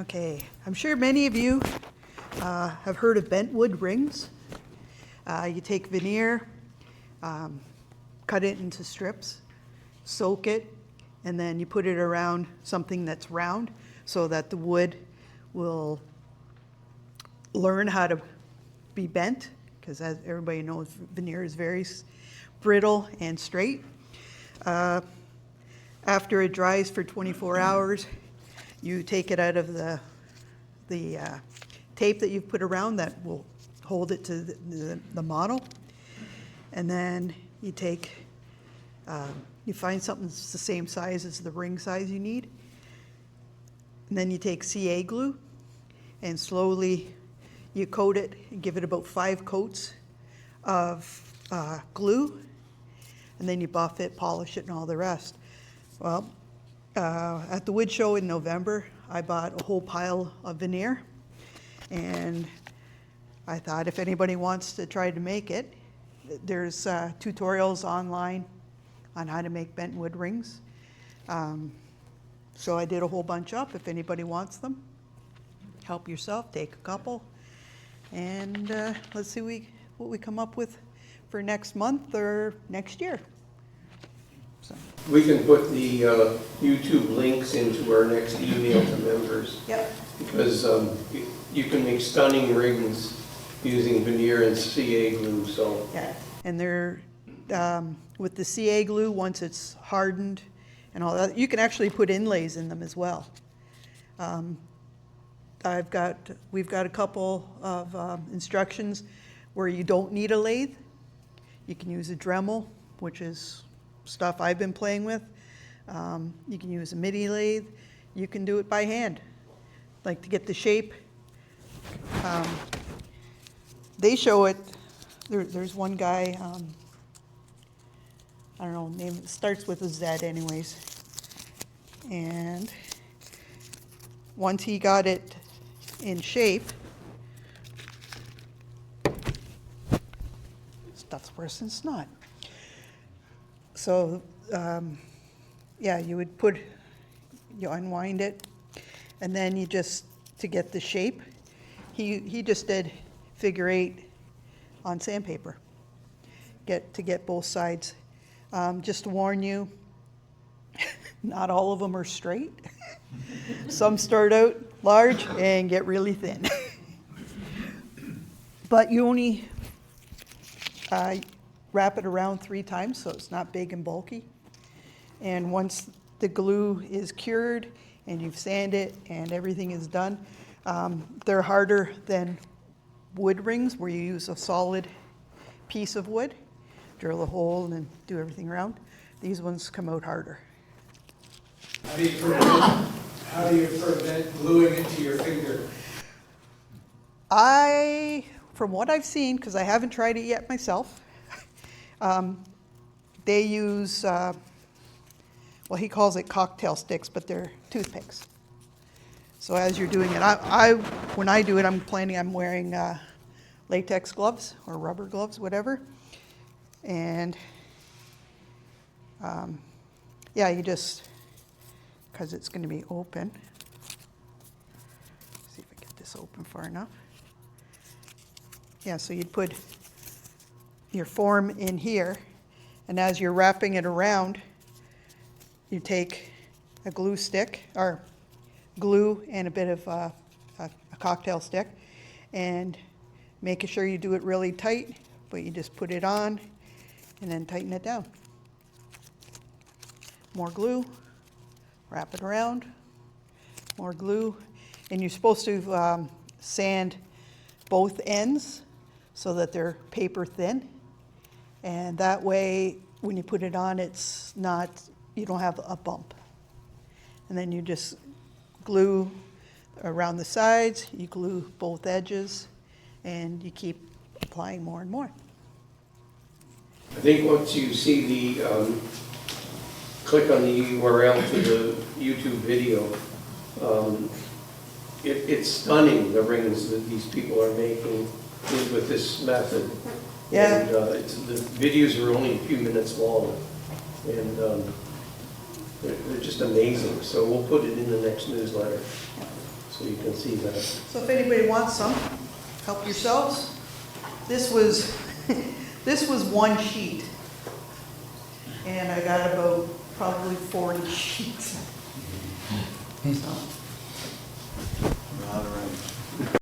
Okay, I'm sure many of you have heard of bent wood rings. You take veneer, cut it into strips, soak it, and then you put it around something that's round so that the wood will learn how to be bent, because as everybody knows, veneer is very brittle and straight. After it dries for 24 hours, you take it out of the tape that you've put around that will hold it to the model. And then you take, you find something that's the same size as the ring size you need. And then you take CA glue and slowly you coat it and give it about 5 coats of glue. And then you buff it, polish it, and all the rest. Well, at the wood show in November, I bought a whole pile of veneer, and I thought if anybody wants to try to make it, there's tutorials online on how to make bent wood rings. So I did a whole bunch up. If anybody wants them, help yourself, take a couple, and let's see what we come up with for next month or next year. So. We can put the YouTube links into our next email to members. Yep. Because you can make stunning rings using veneer and CA glue. So. Yeah, and they're with the CA glue, once it's hardened and all that, you can actually put inlays in them as well. We've got a couple of instructions where you don't need a lathe. You can use a Dremel, which is stuff I've been playing with. You can use a midi lathe. You can do it by hand, like to get the shape. They show it. There's one guy, I don't know, name, it starts with a Z anyways. And once he got it in shape, stuff's worse than snot. So, yeah, you unwind it, and then you just, to get the shape, he just did figure 8 on sandpaper, to get both sides. Just to warn you, not all of them are straight. Some start out large and get really thin. But you only wrap it around 3 times, so it's not big and bulky. And once the glue is cured and you've sanded it and everything is done, they're harder than wood rings where you use a solid piece of wood, drill a hole and then do everything around. These ones come out harder. How do you prevent gluing into your finger? From what I've seen, because I haven't tried it yet myself, they use, well, he calls it cocktail sticks, but they're toothpicks. So as you're doing it, when I do it, I'm wearing latex gloves or rubber gloves, whatever. And yeah, you just, because it's going to be open. See if I get this open far enough. Yeah, so you'd put your form in here, and as you're wrapping it around, you take a glue stick, or glue and a bit of a cocktail stick, and making sure you do it really tight, but you just put it on and then tighten it down. More glue, wrap it around, more glue, and you're supposed to sand both ends so that they're paper thin, and that way when you put it on, it's not, you don't have a bump. And then you just glue around the sides, you glue both edges, and you keep applying more and more. I think once you see the, click on the URL to the YouTube video, it's stunning, the rings that these people are making with this method. Yeah. And the videos are only a few minutes long. And They're just amazing, so we'll put it in the next newsletter, so you can see that. So if anybody wants some, help yourselves. This was, this was one sheet. And I got about probably 40 sheets